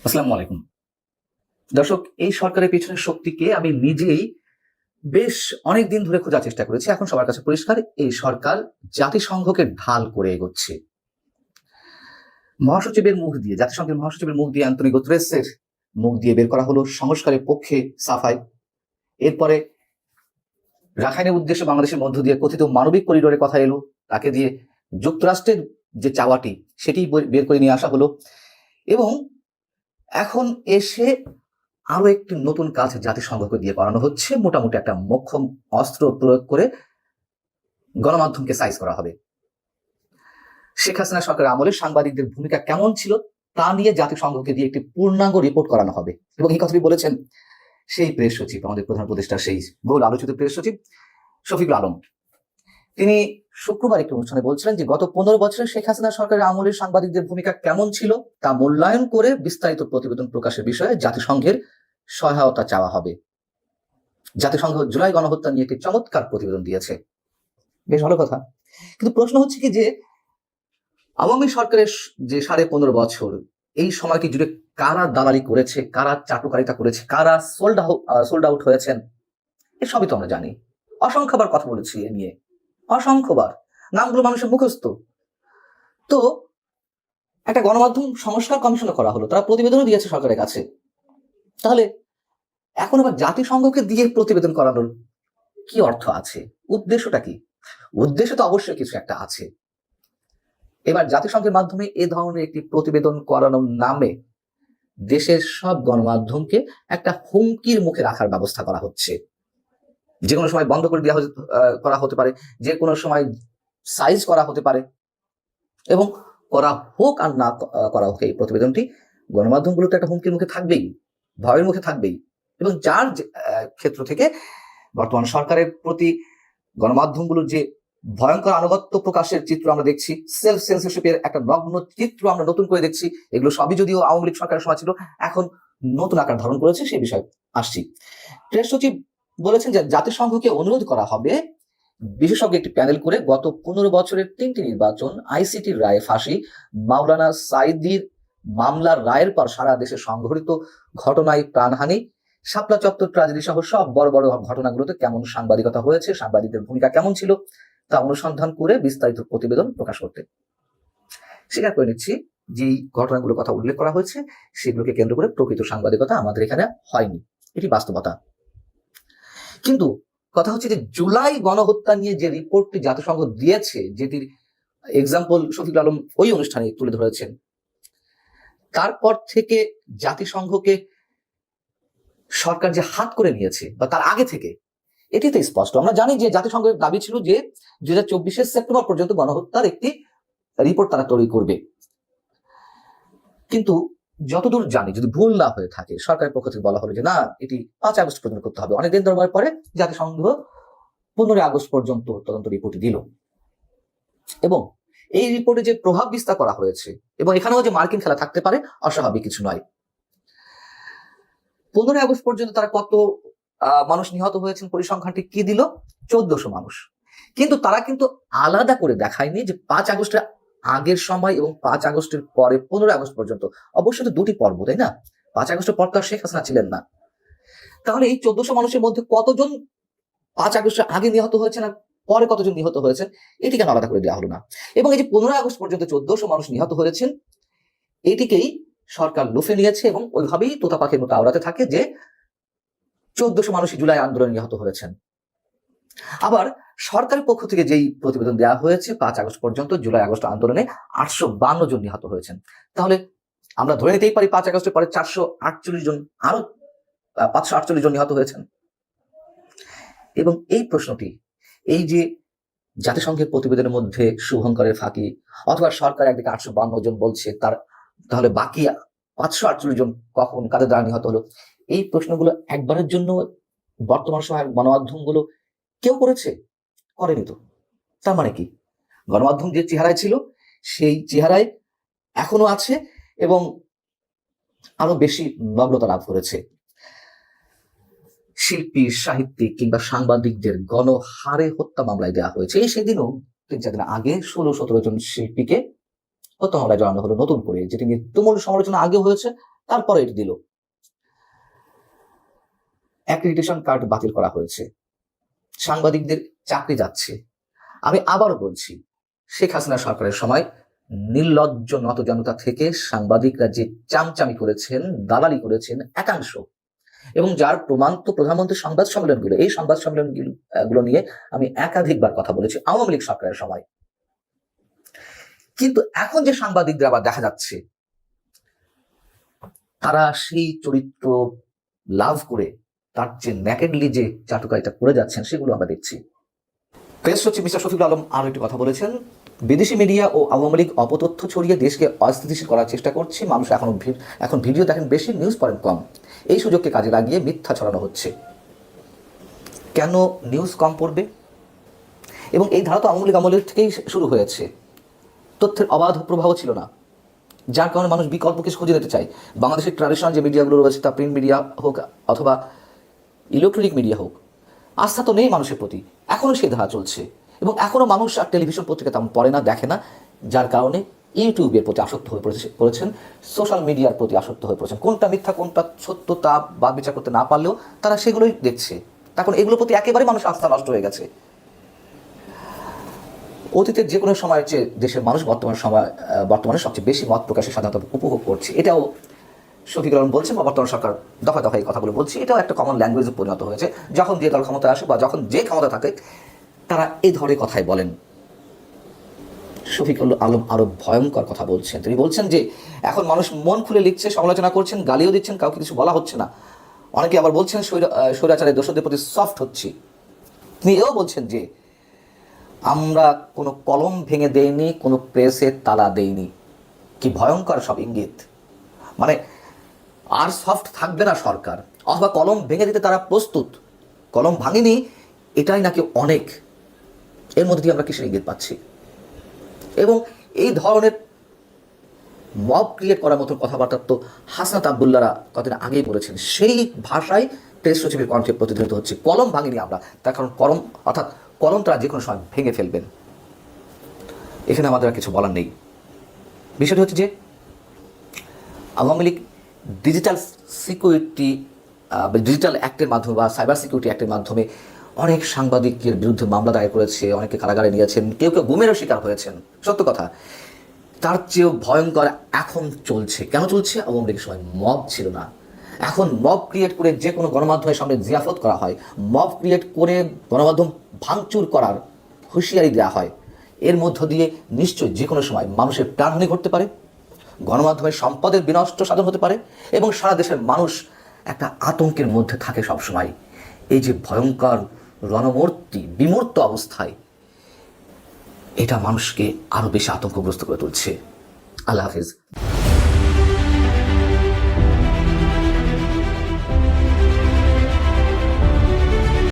আসসালামু আলাইকুম। দর্শক, এই সরকারের পেছনের শক্তিকে আমি নিজেই বেশ অনেকদিন ধরে খোঁজার চেষ্টা করেছি। এখন সবার কাছে পরিষ্কার, এই সরকার জাতিসংঘকে ঢাল করে এগোচ্ছে। জাতিসংঘের মহাসচিবের মুখ দিয়ে আন্তোনিও গুতেরেসের মুখ দিয়ে বের করা হলো সংস্কারের পক্ষে সাফাই। এরপরে রাখাইনের উদ্দেশ্যে বাংলাদেশের মধ্য দিয়ে কথিত মানবিক করিডোরের কথা এলো, তাকে দিয়ে যুক্তরাষ্ট্রের যে চাওয়াটি সেটি বের করে নিয়ে আসা হলো। এবং এখন এসে আরো একটি নতুন কাজ জাতিসংঘকে দিয়ে করানো হচ্ছে। মোটামুটি একটা মোক্ষম অস্ত্র প্রয়োগ করে গণমাধ্যমকে সাইজ করা হবে। শেখ হাসিনা সরকারের আমলে সাংবাদিকদের ভূমিকা কেমন ছিল তা নিয়ে জাতিসংঘকে দিয়ে একটি পূর্ণাঙ্গ রিপোর্ট করানো হবে। এবং এই কথাটি বলেছেন সেই প্রেস সচিব, আমাদের প্রধান উপদেষ্টা, সেই বহুল আলোচিত প্রেস সচিব শফিকুল আলম। তিনি শুক্রবার একটি অনুষ্ঠানে বলছিলেন যে গত 15 বছরে শেখ হাসিনা সরকারের আমলে সাংবাদিকদের ভূমিকা কেমন ছিল তা মূল্যায়ন করে বিস্তারিত প্রতিবেদন প্রকাশের বিষয়ে জাতিসংঘের সহায়তা চাওয়া হবে। জাতিসংঘ জুলাই গণহত্যা নিয়ে একটি চমৎকার প্রতিবেদন দিয়েছে, বেশ ভালো কথা। কিন্তু প্রশ্ন হচ্ছে কি যে আওয়ামী সরকারের যে 15.5 বছর, এই সময়টি জুড়ে কারা দালালি করেছে, কারা চাটুকারিতা করেছে, কারা সোল্ড আউট হয়েছেন, এসবই তো আমরা জানি। অসংখ্যবার কথা বলেছি এ নিয়ে, অসংখ্যবার, নামগুলো মানুষের মুখস্থ। তো একটা গণমাধ্যম সংস্কার কমিশন করা হলো, তারা প্রতিবেদনও দিয়েছে সরকারের কাছে। তাহলে এখন আবার জাতিসংঘকে দিয়ে প্রতিবেদন করানোর কি অর্থ আছে? উদ্দেশ্যটা কি? উদ্দেশ্য তো অবশ্যই কিছু একটা আছে। এবার জাতিসংঘের মাধ্যমে এ ধরনের একটি প্রতিবেদন করানোর নামে দেশের সব গণমাধ্যমকে একটা হুমকির মুখে রাখার ব্যবস্থা করা হচ্ছে। যে কোনো সময় বন্ধ করে দেওয়া করা হতে পারে, যে কোনো সময় সাইজ করা হতে পারে। এবং করা হোক আর না করা হোক, এই প্রতিবেদনটি গণমাধ্যমগুলো তো একটা হুমকির মুখে থাকবেই, ভয়ের মুখে থাকবেই। এবং যার ক্ষেত্র থেকে বর্তমান সরকারের প্রতি গণমাধ্যমগুলোর যে ভয়ঙ্কর আনুগত্য প্রকাশের চিত্র আমরা দেখছি, সেলফ সেন্সরশিপের একটা নগ্ন চিত্র আমরা নতুন করে দেখছি। এগুলো সবই যদিও আওয়ামী লীগ সরকারের সময় ছিল, এখন নতুন আকার ধারণ করেছে, সেই বিষয়ে আসছি। প্রেস সচিব বলেছেন যে জাতিসংঘকে অনুরোধ করা হবে বিশেষজ্ঞ একটি প্যানেল করে গত 15 বছরের 3টি নির্বাচন, আইসিটির রায়ে ফাঁসি, মাওলানা সাইদির মামলার রায়ের পর সারা দেশে সংঘটিত ঘটনায় প্রাণহানি, শাপলা চত্বর ট্রাজেডি সহ সব বড় বড় ঘটনাগুলোতে কেমন সাংবাদিকতা হয়েছে, সাংবাদিকদের ভূমিকা কেমন ছিল তা অনুসন্ধান করে বিস্তারিত প্রতিবেদন প্রকাশ করতে। স্বীকার করে নিচ্ছি যে ঘটনাগুলোর কথা উল্লেখ করা হয়েছে সেগুলোকে কেন্দ্র করে প্রকৃত সাংবাদিকতা আমাদের এখানে হয়নি, এটি বাস্তবতা। কিন্তু কথা হচ্ছে যে জুলাই গণহত্যা নিয়ে যে রিপোর্টটি জাতিসংঘ দিয়েছে, যেটির এক্সাম্পল শফিকুল আলম ওই অনুষ্ঠানে তুলে ধরেছেন, তারপর থেকে জাতিসংঘকে সরকার যে হাত করে নিয়েছে, বা তার আগে থেকে, এটি তো স্পষ্ট। আমরা জানি যে জাতিসংঘের দাবি ছিল যে 2024 সেপ্টেম্বর পর্যন্ত গণহত্যার একটি রিপোর্ট তারা তৈরি করবে। কিন্তু যতদূর জানি, যদি ভুল না হয়ে থাকে, সরকারের পক্ষ থেকে বলা হলো যে না, এটি 5 আগস্ট পর্যন্ত করতে হবে। অনেকদিন দরবার পরে জাতিসংঘ 15 আগস্ট পর্যন্ত তদন্ত রিপোর্ট দিল। এবং এই রিপোর্টে যে প্রভাব বিস্তার করা হয়েছে, এবং এখানেও যে মার্কিন খেলা থাকতে পারে, অস্বাভাবিক কিছু নয়। 15 আগস্ট পর্যন্ত তারা কত মানুষ নিহত হয়েছেন পরিসংখ্যানটি কি দিল? 1400 মানুষ। কিন্তু তারা কিন্তু আলাদা করে দেখায়নি যে 5 আগস্টের আগের সময় এবং 5 আগস্টের পরে 15 আগস্ট পর্যন্ত। অবশ্যই তো দুটি পর্ব, তাই না? 5 আগস্টের পর তো শেখ হাসিনা ছিলেন না। তাহলে এই 1400 মানুষের মধ্যে কতজন 5 আগস্টের আগে নিহত হয়েছেন আর পরে কতজন নিহত হয়েছেন, এটি কেন আলাদা করে দেওয়া হলো না? এবং এই যে 15 আগস্ট পর্যন্ত 1400 মানুষ নিহত হয়েছেন, এটিকেই সরকার লুফে নিয়েছে এবং ওইভাবেই তোতা পাখির মতো আওড়াতে থাকে যে 1400 মানুষই জুলাই আন্দোলনে নিহত হয়েছেন। আবার সরকারের পক্ষ থেকে যেই প্রতিবেদন দেওয়া হয়েছে 5 আগস্ট পর্যন্ত জুলাই আগস্ট আন্দোলনে 852 জন নিহত হয়েছেন। তাহলে আমরা ধরে নিতেই পারি 5 আগস্টের পরে 448 জন, আরো 548 জন নিহত হয়েছেন। এবং এই প্রশ্নটি, এই যে জাতিসংঘের প্রতিবেদনের মধ্যে শুভঙ্করের ফাঁকি, অথবা সরকার একদিকে 852 জন বলছে, তাহলে বাকি 548 জন কখন, কাদের দ্বারা নিহত হলো, এই প্রশ্নগুলো একবারের জন্য বর্তমান সময়ের গণমাধ্যমগুলো কেউ করেনি তো। তার মানে কি, গণমাধ্যম যে চেহারায় ছিল সেই চেহারায় এখনো আছে এবং আরো বেশি নগ্নতা লাভ করেছে। শিল্পী, সাহিত্যিক কিংবা সাংবাদিকদের গণহারে হত্যা মামলায় দেওয়া হয়েছে। এই সেদিনও 3-4 দিন আগে 16-17 জন শিল্পীকে হত্যা মামলায় জড়ানো হলো নতুন করে, যেটি নিয়ে তুমুল সমালোচনা আগে হয়েছে, তারপরে এটি দিল। অ্যাক্রিডিটেশন কার্ড বাতিল করা হয়েছে, সাংবাদিকদের চাকরি যাচ্ছে। আমি আবারও বলছি, শেখ হাসিনা সরকারের সময় নির্লজ্জ নতজনতা থেকে সাংবাদিকরা যে চামচামি করেছেন, দালালি করেছেন একাংশ, এবং যার প্রমাণ তো প্রধানমন্ত্রী সংবাদ সম্মেলনগুলো, এই সংবাদ সম্মেলনগুলো নিয়ে আমি একাধিকবার কথা বলেছি আওয়ামী লীগ সরকারের সময়। কিন্তু এখন যে সাংবাদিকদের আবার দেখা যাচ্ছে তারা সেই চরিত্র লাভ করে তার যে ন্যাকেডলি যে চাটুকারিতা করে যাচ্ছেন সেগুলো আমরা দেখছি। প্রেস সচিব মিস্টার শফিকুল আলম আরো একটি কথা বলেছেন, বিদেশি মিডিয়া ও আওয়ামী লীগ অপতথ্য ছড়িয়ে দেশকে অস্থিতিশীল করার চেষ্টা করছে। মানুষ এখন ভিডিও দেখেন বেশি, নিউজ পড়েন কম। এই সুযোগকে কাজে লাগিয়ে মিথ্যা ছড়ানো হচ্ছে। কেন নিউজ কম পড়বে? এবং এই ধারা তো আওয়ামী লীগ আমলের থেকেই শুরু হয়েছে। তথ্যের অবাধ প্রবাহ ছিল না, যার কারণে মানুষ বিকল্প কিছু খুঁজে নিতে চায়। বাংলাদেশের ট্র্যাডিশনাল যে মিডিয়াগুলো রয়েছে, তা প্রিন্ট মিডিয়া হোক অথবা ইলেকট্রনিক মিডিয়া হোক, আস্থা তো নেই মানুষের প্রতি। এখনও সেই ধারা চলছে, এবং এখনও মানুষ আর টেলিভিশন পত্রিকা তেমন পড়ে না, দেখে না, যার কারণে ইউটিউবের প্রতি আসক্ত হয়ে পড়েছেন, সোশ্যাল মিডিয়ার প্রতি আসক্ত হয়ে পড়েছেন। কোনটা মিথ্যা কোনটা সত্য তা বাদ বিচার করতে না পারলেও তারা সেগুলোই দেখছে। তখন এগুলোর প্রতি একেবারে মানুষ আস্থা নষ্ট হয়ে গেছে। অতীতের যে কোনো সময়ের চেয়ে দেশের মানুষ বর্তমানে সবচেয়ে বেশি মত প্রকাশের স্বাধীনতা উপভোগ করছে। এটাও শফিকুল আলম বলছেন, বা বর্তমান সরকার দফায় দফায় এই কথাগুলো বলছে। এটাও একটা কমন ল্যাঙ্গুয়েজে পরিণত হয়েছে। যখন যে দল ক্ষমতায় আসে বা যখন যে ক্ষমতা থাকে তারা এই ধরনের কথাই বলেন। শফিকুল আলম আরো ভয়ঙ্কর কথা বলছেন। তিনি বলছেন যে এখন মানুষ মন খুলে লিখছে, সমালোচনা করছেন, গালিও দিচ্ছেন, কাউকে কিছু বলা হচ্ছে না। অনেকে আবার বলছেন স্বৈরাচারের দোষরদের প্রতি সফট হচ্ছি। তিনি এও বলছেন যে আমরা কোনো কলম ভেঙে দেইনি, কোনো প্রেসে তালা দেইনি। কি ভয়ঙ্কর সব ইঙ্গিত! মানে আর সফট থাকবে না সরকার, অথবা কলম ভেঙে দিতে তারা প্রস্তুত। কলম ভাঙেনি এটাই নাকি অনেক। এর মধ্যে দিয়ে আমরা কিসের ইঙ্গিত পাচ্ছি? এবং এই ধরনের মব ক্রিয়েট করার মতন কথাবার্তা তো হাসনাত আবদুল্লাহরা কতদিন আগেই বলেছেন। সেই ভাষায় প্রেস সচিবের কণ্ঠে প্রতিধ্বনিত হচ্ছে, কলম ভাঙেনি আমরা। তার কারণ কলম তারা যে কোনো সময় ভেঙে ফেলবেন। এখানে আমাদের আর কিছু বলার নেই। বিষয়টি হচ্ছে যে আওয়ামী লীগ ডিজিটাল অ্যাক্টের মাধ্যমে বা সাইবার সিকিউরিটি অ্যাক্টের মাধ্যমে অনেক সাংবাদিকের বিরুদ্ধে মামলা দায়ের করেছে, অনেকে কারাগারে নিয়েছেন, কেউ কেউ গুমেরও শিকার হয়েছেন। সত্য কথা, তার চেয়েও ভয়ঙ্কর এখন চলছে। কেন চলছে? আওয়ামী লীগের সময় মব ছিল না। এখন মব ক্রিয়েট করে যে কোনো গণমাধ্যমের সামনে জিয়াফত করা হয়, মব ক্রিয়েট করে গণমাধ্যম ভাঙচুর করার হুঁশিয়ারি দেওয়া হয়। এর মধ্য দিয়ে নিশ্চয়ই যে কোনো সময় মানুষের প্রাণহানি ঘটতে পারে, গণমাধ্যমের সম্পদের বিনষ্ট সাধন হতে পারে, এবং সারা দেশের মানুষ একটা আতঙ্কের মধ্যে থাকে সবসময়। এই যে ভয়ঙ্কর রণমূর্তি বিমূর্ত অবস্থায়, এটা মানুষকে আরো বেশি আতঙ্কগ্রস্ত করে তুলছে। আল্লাহ হাফিজ।